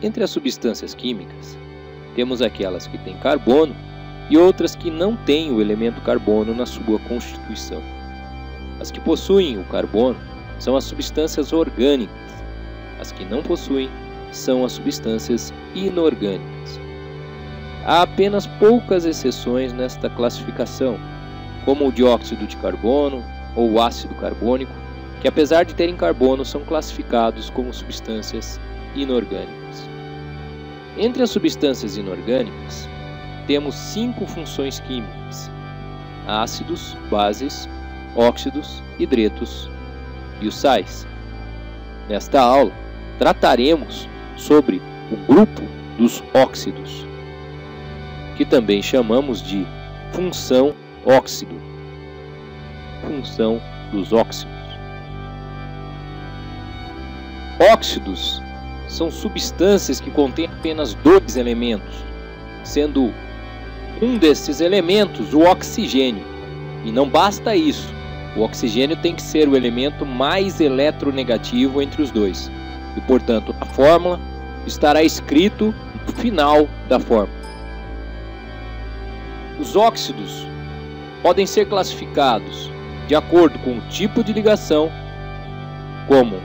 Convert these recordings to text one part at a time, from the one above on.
Entre as substâncias químicas, temos aquelas que têm carbono e outras que não têm o elemento carbono na sua constituição. As que possuem o carbono são as substâncias orgânicas. As que não possuem são as substâncias inorgânicas. Há apenas poucas exceções nesta classificação, como o dióxido de carbono ou o ácido carbônico, que apesar de terem carbono são classificados como substâncias inorgânicas. Entre as substâncias inorgânicas, temos 5 funções químicas: ácidos, bases, óxidos, hidretos e os sais. Nesta aula, trataremos sobre o grupo dos óxidos, que também chamamos de função óxido. Função dos óxidos. Óxidos são substâncias que contêm apenas 2 elementos, sendo um desses elementos o oxigênio. E não basta isso, o oxigênio tem que ser o elemento mais eletronegativo entre os dois. E, portanto, a fórmula estará escrito no final da fórmula. Os óxidos podem ser classificados de acordo com o tipo de ligação, como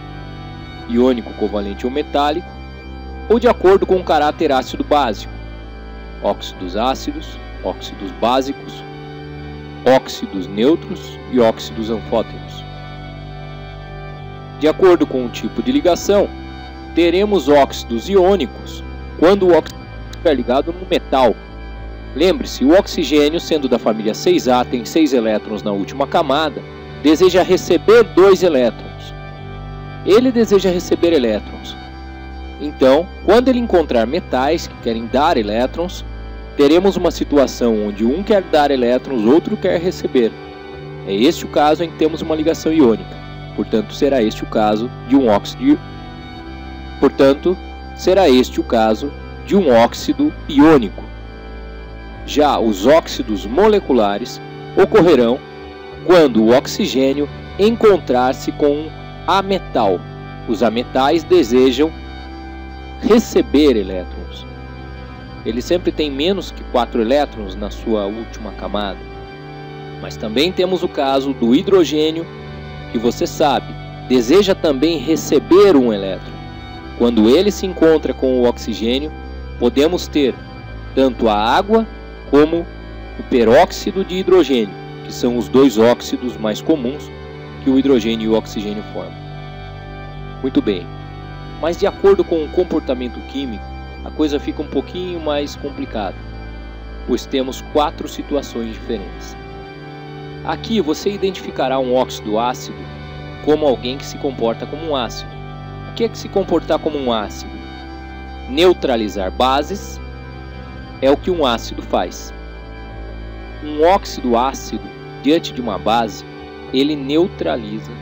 iônico, covalente ou metálico, ou de acordo com o caráter ácido básico: óxidos ácidos, óxidos básicos, óxidos neutros e óxidos anfóteros. De acordo com o tipo de ligação, teremos óxidos iônicos quando o óxido estiver ligado no metal. Lembre-se, o oxigênio, sendo da família 6A, tem 6 elétrons na última camada, deseja receber 2 elétrons. Ele deseja receber elétrons. Então, quando ele encontrar metais que querem dar elétrons, teremos uma situação onde um quer dar elétrons, outro quer receber. É este o caso em que temos uma ligação iônica. Portanto, será este o caso de um óxido. Iônico. Já os óxidos moleculares ocorrerão quando o oxigênio encontrar-se com um ametal. Os ametais desejam receber elétrons. Ele sempre tem menos que 4 elétrons na sua última camada. Mas também temos o caso do hidrogênio, que você sabe, deseja também receber um elétron. Quando ele se encontra com o oxigênio, podemos ter tanto a água como o peróxido de hidrogênio, que são os 2 óxidos mais comuns que o hidrogênio e o oxigênio formam. Muito bem, mas de acordo com o comportamento químico, a coisa fica um pouquinho mais complicada, pois temos 4 situações diferentes. Aqui você identificará um óxido ácido como alguém que se comporta como um ácido. O que é que se comportar como um ácido? Neutralizar bases é o que um ácido faz. Um óxido ácido, diante de uma base, ele neutraliza.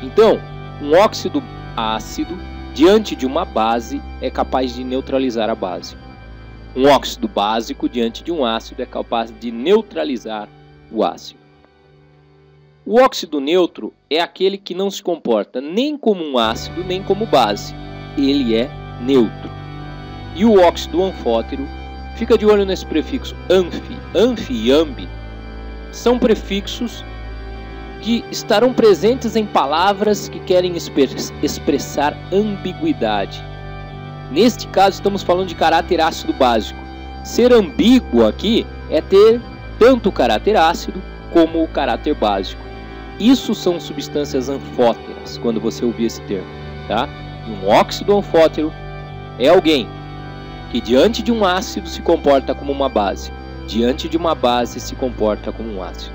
Então, um óxido ácido, diante de uma base, é capaz de neutralizar a base. Um óxido básico, diante de um ácido, é capaz de neutralizar o ácido. O óxido neutro é aquele que não se comporta nem como um ácido, nem como base. Ele é neutro. E o óxido anfótero, fica de olho nesse prefixo anfi. Anfi e ambi são prefixos que estarão presentes em palavras que querem expressar ambiguidade. Neste caso, estamos falando de caráter ácido básico. Ser ambíguo aqui é ter tanto o caráter ácido como o caráter básico. Isso são substâncias anfóteras, quando você ouvir esse termo. Tá? Um óxido anfótero é alguém que diante de um ácido se comporta como uma base, diante de uma base se comporta como um ácido.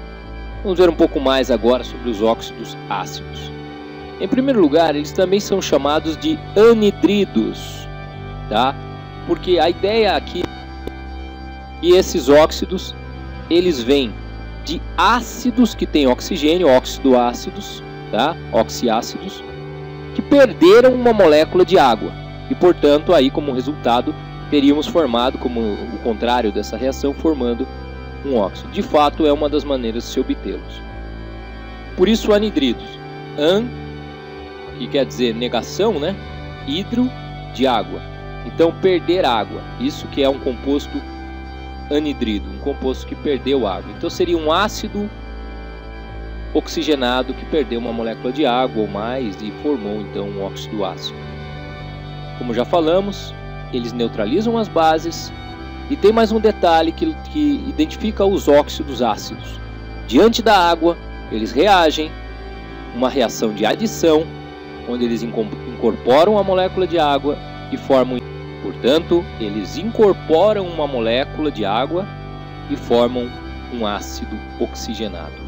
Vamos ver um pouco mais agora sobre os óxidos ácidos. Em primeiro lugar, eles também são chamados de anidridos, tá? Porque a ideia aqui é que esses óxidos, eles vêm de ácidos que têm oxigênio, óxido-ácidos, tá? Oxiácidos, que perderam uma molécula de água. E, portanto, aí como resultado, teríamos formado, como o contrário dessa reação, formando um óxido. De fato, é uma das maneiras de se obtê-los. Por isso, anidridos. An, que quer dizer negação, né? Hidro, de água. Então, perder água, isso que é um composto anidrido, um composto que perdeu água. Então, seria um ácido oxigenado que perdeu uma molécula de água ou mais e formou então um óxido ácido. Como já falamos, eles neutralizam as bases. E tem mais um detalhe que identifica os óxidos ácidos. Diante da água, eles reagem, uma reação de adição, onde eles incorporam a molécula de água e formam. Portanto, eles incorporam uma molécula de água e formam um ácido oxigenado.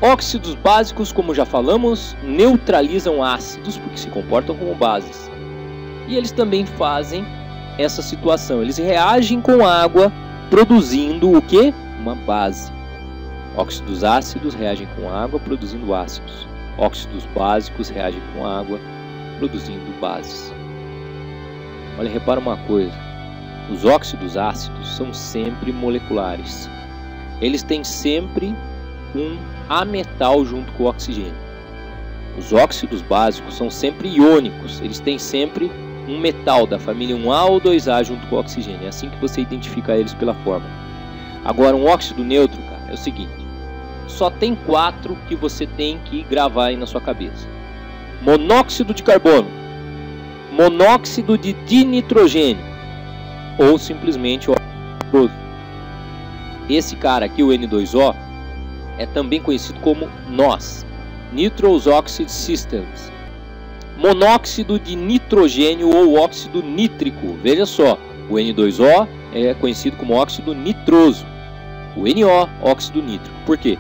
Óxidos básicos, como já falamos, neutralizam ácidos porque se comportam como bases. E eles também fazem essa situação. Eles reagem com água, produzindo o que? Uma base. Óxidos ácidos reagem com água, produzindo ácidos. Óxidos básicos reagem com água, produzindo bases. Olha, repara uma coisa. Os óxidos ácidos são sempre moleculares. Eles têm sempre um ametal junto com o oxigênio. Os óxidos básicos são sempre iônicos. Eles têm sempre um metal da família 1A ou 2A junto com o oxigênio. É assim que você identifica eles pela fórmula. Agora, um óxido neutro, cara, é o seguinte. Só tem 4 que você tem que gravar aí na sua cabeça. Monóxido de carbono, monóxido de dinitrogênio ou simplesmente óxido. Esse cara aqui, o N2O, é também conhecido como NOS, Nitrous Oxide Systems. Monóxido de nitrogênio ou óxido nítrico. Veja só, o N2O é conhecido como óxido nitroso. O NO, óxido nítrico. Por quê?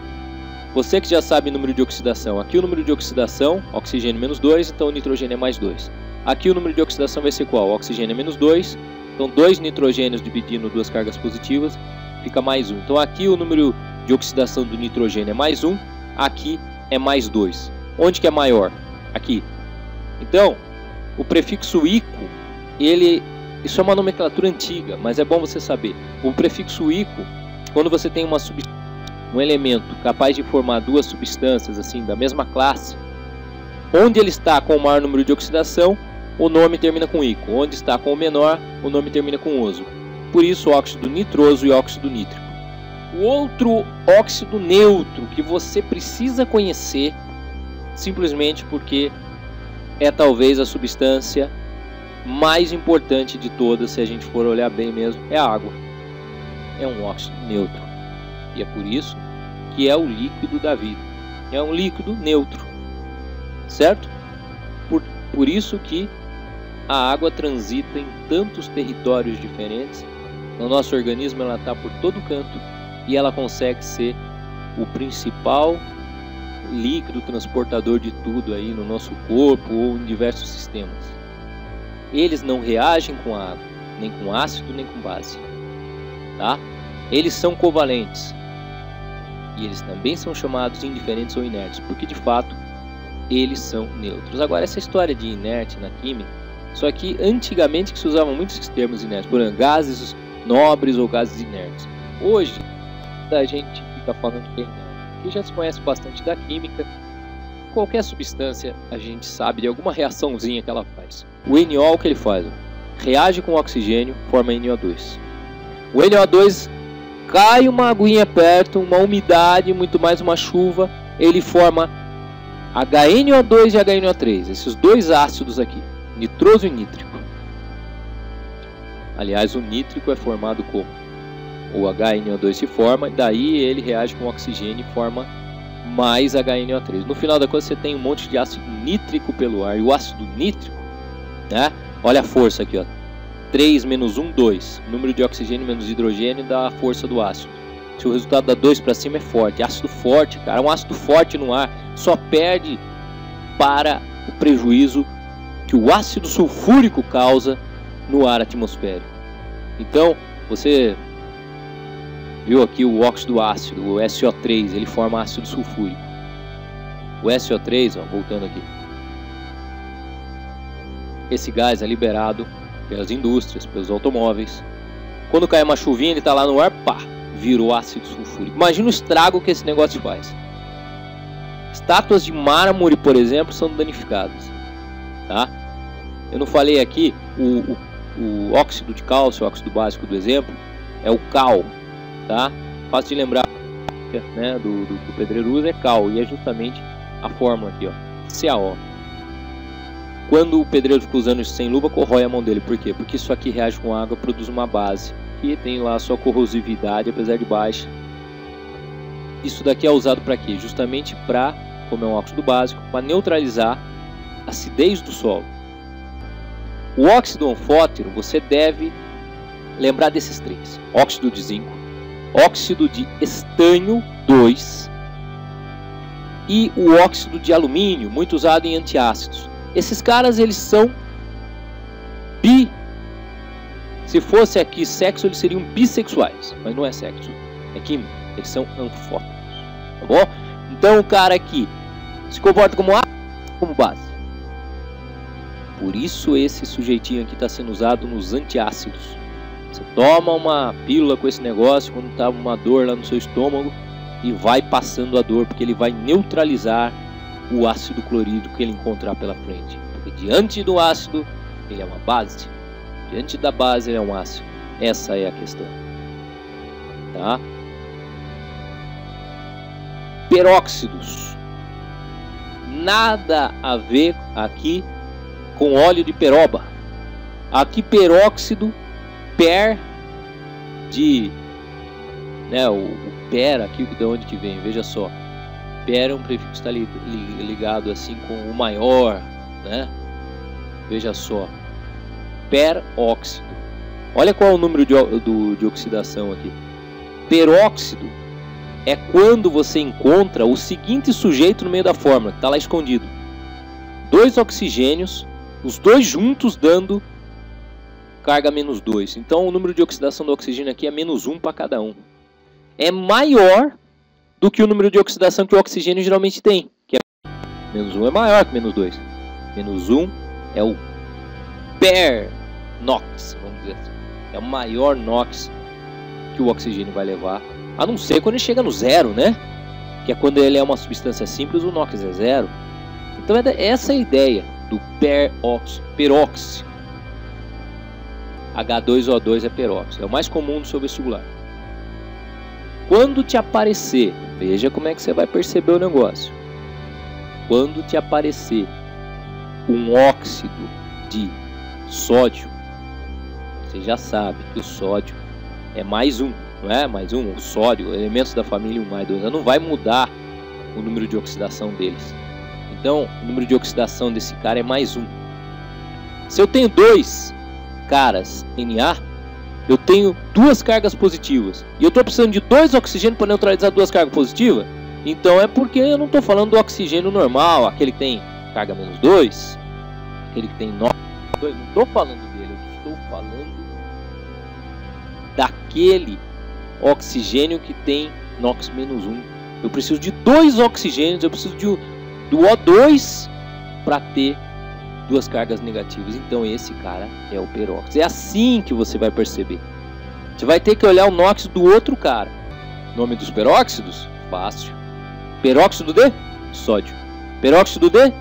Você que já sabe o número de oxidação. Aqui o número de oxidação, oxigênio menos 2, então o nitrogênio é mais 2. Aqui o número de oxidação vai ser qual? Oxigênio é menos 2, então 2 nitrogênios dividindo 2 cargas positivas, fica mais 1. Então aqui o número de oxidação do nitrogênio é mais 1, aqui é mais 2. Onde que é maior? Aqui. Então, o prefixo ico, isso é uma nomenclatura antiga, mas é bom você saber. O prefixo ico, quando você tem um elemento capaz de formar 2 substâncias assim da mesma classe, onde ele está com o maior número de oxidação, o nome termina com ico. Onde está com o menor, o nome termina com oso. Por isso, óxido nitroso e óxido nítrico. O outro óxido neutro que você precisa conhecer, simplesmente porque é talvez a substância mais importante de todas, se a gente for olhar bem mesmo, é a água. É um óxido neutro. E é por isso que é o líquido da vida. É um líquido neutro. Certo? Por isso que a água transita em tantos territórios diferentes. No nosso organismo ela está por todo canto e ela consegue ser o principal líquido transportador de tudo aí no nosso corpo ou em diversos sistemas. Eles não reagem com água, nem com ácido, nem com base. Tá? Eles são covalentes. E eles também são chamados indiferentes ou inertes, porque de fato eles são neutros. Agora, essa história de inerte na química, só que antigamente que se usavam muitos esses termos inertes, por exemplo, gases nobres ou gases inertes. Hoje, a gente fica falando que é inerte, que já se conhece bastante da química. Qualquer substância a gente sabe de alguma reaçãozinha que ela faz. O NO, o que ele faz? Reage com o oxigênio, forma NO2. O NO2 cai uma aguinha perto, uma umidade, muito mais uma chuva, ele forma HNO2 e HNO3, esses 2 ácidos aqui, nitroso e nítrico. Aliás, o nítrico é formado como? O HNO2 se forma, daí ele reage com o oxigênio e forma mais HNO3. No final da coisa você tem um monte de ácido nítrico pelo ar, e o ácido nítrico, né? Olha a força aqui, ó. 3 menos 1, 2. O número de oxigênio menos hidrogênio dá a força do ácido. Se o resultado dá 2 para cima é forte. Ácido forte, cara. Um ácido forte no ar só perde para o prejuízo que o ácido sulfúrico causa no ar atmosférico. Então, você viu aqui o óxido ácido, o SO3, ele forma ácido sulfúrico. O SO3, ó, voltando aqui. Esse gás é liberado pelas indústrias, pelos automóveis. Quando cai uma chuvinha, ele está lá no ar, pá, virou ácido sulfúrico. Imagina o estrago que esse negócio faz. Estátuas de mármore, por exemplo, são danificadas, tá? Eu não falei aqui, o óxido de cálcio, o óxido básico do exemplo, é o cal, tá? Fácil de lembrar, né, do pedreiro usa é cal, e é justamente a fórmula aqui, ó, CaO. Quando o pedreiro fica usando isso sem luva, corrói a mão dele. Por quê? Porque isso aqui reage com água, produz uma base que tem lá a sua corrosividade, apesar de baixa. Isso daqui é usado para quê? Justamente para, como é um óxido básico, para neutralizar a acidez do solo. O óxido anfótero, você deve lembrar desses três: óxido de zinco, óxido de estanho 2 e o óxido de alumínio, muito usado em antiácidos. Esses caras, eles são se fosse aqui sexo, eles seriam bissexuais, mas não é sexo, é químico, eles são anfóteros, tá bom? Então o cara aqui se comporta como base. Por isso esse sujeitinho aqui está sendo usado nos antiácidos. Você toma uma pílula com esse negócio quando está uma dor lá no seu estômago e vai passando a dor, porque ele vai neutralizar o ácido clorídrico que ele encontrar pela frente. Porque diante do ácido, ele é uma base. Diante da base, ele é um ácido. Essa é a questão. Tá? Peróxidos. Nada a ver aqui com óleo de peroba. Aqui peróxido, o per aqui, de onde que vem, veja só. Per é um prefixo que está ligado assim com o maior, né? Veja só, peróxido. Olha qual é o número de oxidação aqui. Peróxido é quando você encontra o seguinte sujeito no meio da fórmula, que está lá escondido: 2 oxigênios, os dois juntos dando carga menos 2. Então o número de oxidação do oxigênio aqui é menos 1 para cada um. É maior do que o número de oxidação que o oxigênio geralmente tem, que é menos 1 é maior que menos 2. Menos 1 é o per-NOx, vamos dizer assim. É o maior NOx que o oxigênio vai levar, a não ser quando ele chega no zero, né? Que é quando ele é uma substância simples, o NOx é zero. Então essa é a ideia do peróxido. H2O2 é peróxido, é o mais comum no seu vestibular. Quando te aparecer, veja como é que você vai perceber o negócio. Quando te aparecer um óxido de sódio, você já sabe que o sódio é mais um, não é? Mais um, o sódio, elementos da família 1 mais 2, não vai mudar o número de oxidação deles. Então, o número de oxidação desse cara é mais um. Se eu tenho 2 caras Na, eu tenho 2 cargas positivas. E eu estou precisando de 2 oxigênios para neutralizar 2 cargas positivas. Então é porque eu não estou falando do oxigênio normal, aquele que tem carga menos 2, aquele que tem NOx 2. Não estou falando dele, eu estou falando daquele oxigênio que tem NOx menos 1. Eu preciso de 2 oxigênios, eu preciso do O2 para ter 2 cargas negativas. Então esse cara é o peróxido. É assim que você vai perceber. Você vai ter que olhar o NOx do outro cara. Nome dos peróxidos? Fácil. Peróxido de sódio. Peróxido de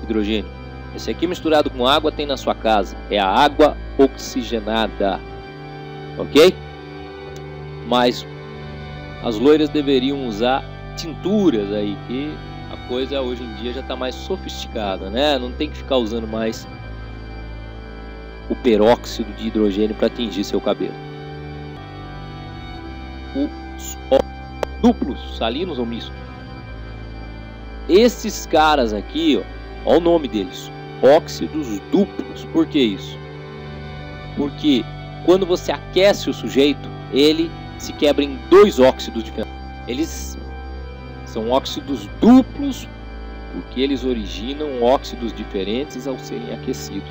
hidrogênio. Esse aqui misturado com água tem na sua casa. É a água oxigenada. Ok? Mas as loiras deveriam usar tinturas aí, que a coisa hoje em dia já está mais sofisticada, né? Não tem que ficar usando mais o peróxido de hidrogênio para atingir seu cabelo. Os duplos, salinos ou mistos. Esses caras aqui, ó o nome deles, óxidos duplos. Por que isso? Porque quando você aquece o sujeito, ele se quebra em 2 óxidos diferentes. Eles são óxidos duplos porque eles originam óxidos diferentes ao serem aquecidos.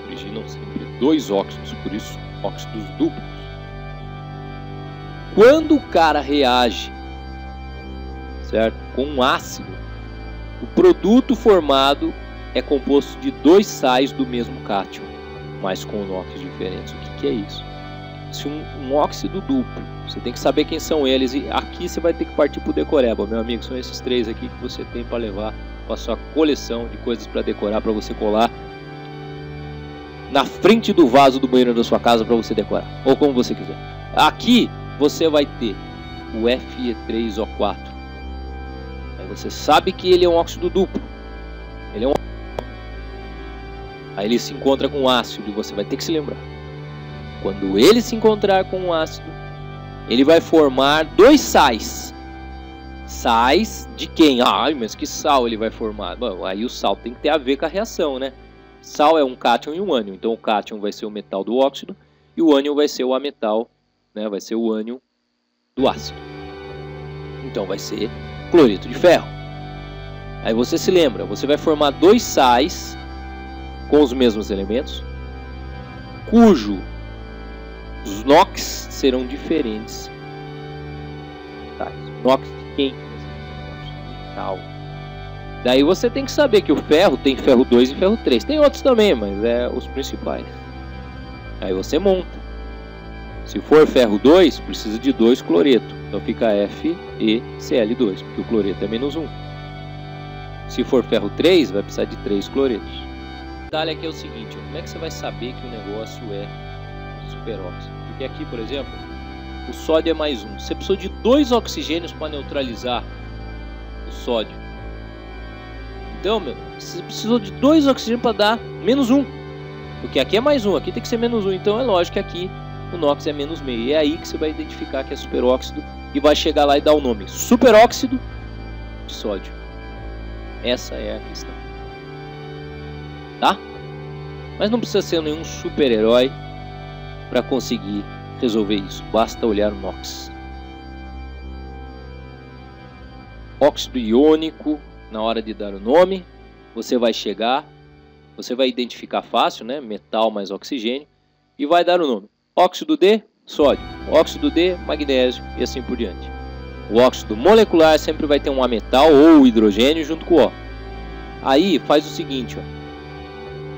Originam sempre 2 óxidos, por isso óxidos duplos. Quando o cara reage, certo, com um ácido, o produto formado é composto de 2 sais do mesmo cátion, mas com NOx diferentes. O que é isso? Se um óxido duplo, você tem que saber quem são eles, e aqui você vai ter que partir para o decoreba, meu amigo. São esses 3 aqui que você tem para levar para a sua coleção de coisas para decorar, para você colar na frente do vaso do banheiro da sua casa para você decorar, ou como você quiser. Aqui você vai ter o Fe3O4. Aí você sabe que ele é um óxido duplo. Ele é um... Aí ele se encontra com ácido e você vai ter que se lembrar. Quando ele se encontrar com um ácido, ele vai formar dois sais. Sais de quem? Ai, mas que sal ele vai formar? Bom, aí o sal tem que ter a ver com a reação, né? Sal é um cátion e um ânion. Então o cátion vai ser o metal do óxido e o ânion vai ser o ametal, né? Vai ser o ânion do ácido. Então vai ser cloreto de ferro. Aí você se lembra, você vai formar dois sais com os mesmos elementos, cujo os NOx serão diferentes. Tá, NOx de quem? Metal. Daí você tem que saber que o ferro tem ferro 2 e ferro 3. Tem outros também, mas é os principais. Aí você monta. Se for ferro 2, precisa de 2 cloreto. Então fica FeCl2, porque o cloreto é menos 1. Se for ferro 3, vai precisar de 3 cloretos. O detalhe aqui é o seguinte, como é que você vai saber que o negócio é superóxido? Porque aqui, por exemplo, o sódio é mais 1. Você precisou de 2 oxigênios para neutralizar o sódio. Então, você precisou de 2 oxigênios para dar menos 1. Porque aqui é mais 1, aqui tem que ser menos 1. Então é lógico que aqui o NOx é menos meio. E é aí que você vai identificar que é superóxido e vai chegar lá e dar o nome superóxido de sódio. Essa é a questão. Tá? Mas não precisa ser nenhum super-herói para conseguir resolver isso. Basta olhar o NOx. Óxido iônico, na hora de dar o nome, você vai chegar, você vai identificar fácil, né? Metal mais oxigênio, e vai dar o nome. Óxido de sódio, óxido de magnésio e assim por diante. O óxido molecular sempre vai ter um ametal ou hidrogênio junto com o O. Aí faz o seguinte, ó.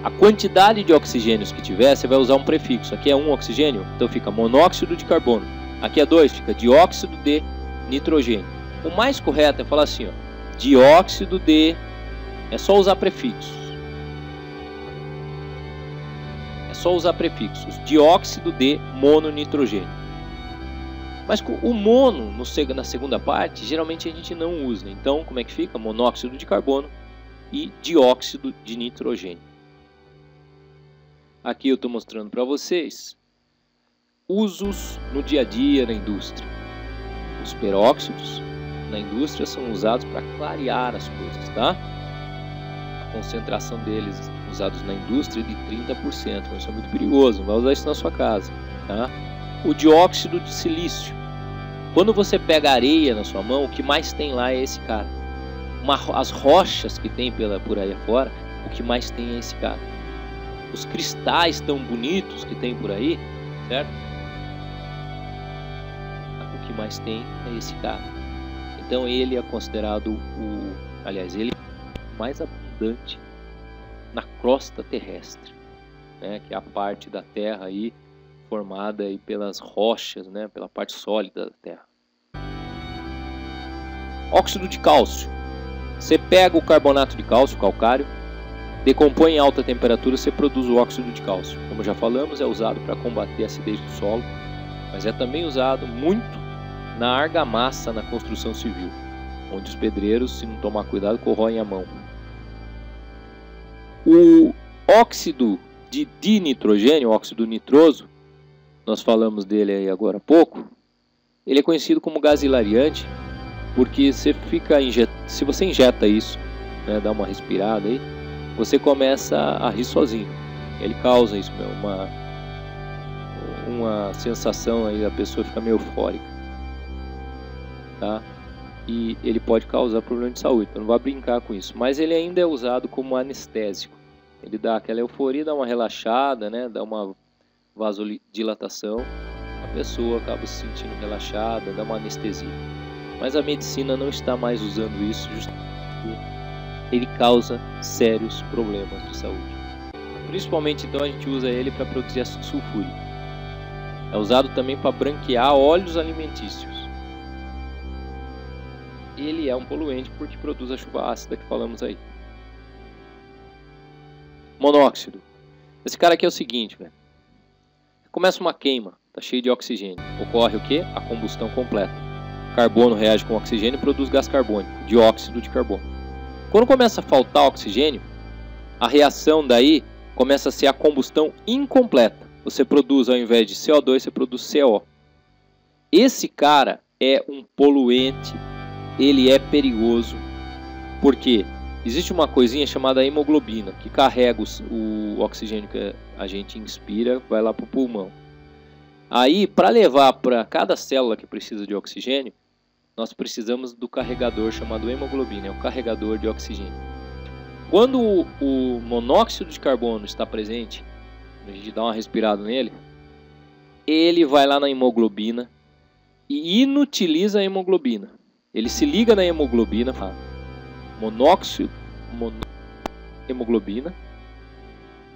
A quantidade de oxigênios que tiver, você vai usar um prefixo. Aqui é 1 oxigênio, então fica monóxido de carbono. Aqui é 2, fica dióxido de nitrogênio. O mais correto é falar assim, ó, dióxido de... É só usar prefixos. É só usar prefixos. Dióxido de mononitrogênio. Mas o mono, na segunda parte, geralmente a gente não usa. Então, como é que fica? Monóxido de carbono e dióxido de nitrogênio. Aqui eu estou mostrando para vocês usos no dia a dia na indústria. Os peróxidos na indústria são usados para clarear as coisas, tá? A concentração deles usados na indústria é de 30%, mas isso é muito perigoso, não vai usar isso na sua casa, tá? O dióxido de silício. Quando você pega areia na sua mão, o que mais tem lá é esse cara. As rochas que tem por aí afora, o que mais tem é esse cara. Os cristais tão bonitos que tem por aí, certo? O que mais tem é esse cara. Então ele é considerado aliás, ele é o mais abundante na crosta terrestre, né? Que é a parte da Terra aí formada aí pelas rochas, né? Pela parte sólida da Terra. Óxido de cálcio. Você pega o carbonato de cálcio, calcário, decompõe em alta temperatura, você produz o óxido de cálcio. Como já falamos, é usado para combater a acidez do solo, mas é também usado muito na argamassa na construção civil, onde os pedreiros, se não tomar cuidado, corroem a mão. O óxido de dinitrogênio, óxido nitroso, nós falamos dele aí agora há pouco, ele é conhecido como gás hilariante, porque se você injeta isso, né, dá uma respirada aí, você começa a rir sozinho. Ele causa isso, uma sensação aí, a pessoa fica meio eufórica, tá? E ele pode causar problema de saúde, então não vai brincar com isso. Mas ele ainda é usado como anestésico. Ele dá aquela euforia, dá uma relaxada, né? Dá uma vasodilatação, a pessoa acaba se sentindo relaxada, dá uma anestesia. Mas a medicina não está mais usando isso, justamente porque ele causa sérios problemas de saúde. Principalmente então a gente usa ele para produzir ácido sulfúrico. É usado também para branquear óleos alimentícios. Ele é um poluente porque produz a chuva ácida que falamos aí. Monóxido. Esse cara aqui é o seguinte, velho. Começa uma queima, tá cheio de oxigênio. Ocorre o quê? A combustão completa. Carbono reage com oxigênio e produz gás carbônico, dióxido de carbono. Quando começa a faltar oxigênio, a reação daí começa a ser a combustão incompleta. Você produz, ao invés de CO2, você produz CO. Esse cara é um poluente, ele é perigoso, porque existe uma coisinha chamada hemoglobina, que carrega o oxigênio que a gente inspira, vai lá para o pulmão. Aí, para levar para cada célula que precisa de oxigênio, nós precisamos do carregador chamado hemoglobina, é o carregador de oxigênio. Quando o monóxido de carbono está presente, a gente dá uma respirada nele, ele vai lá na hemoglobina e inutiliza a hemoglobina. Ele se liga na hemoglobina, fala hemoglobina,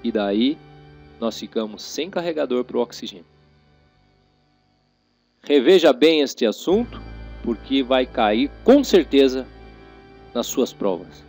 e daí nós ficamos sem carregador para o oxigênio. Reveja bem este assunto, porque vai cair com certeza nas suas provas.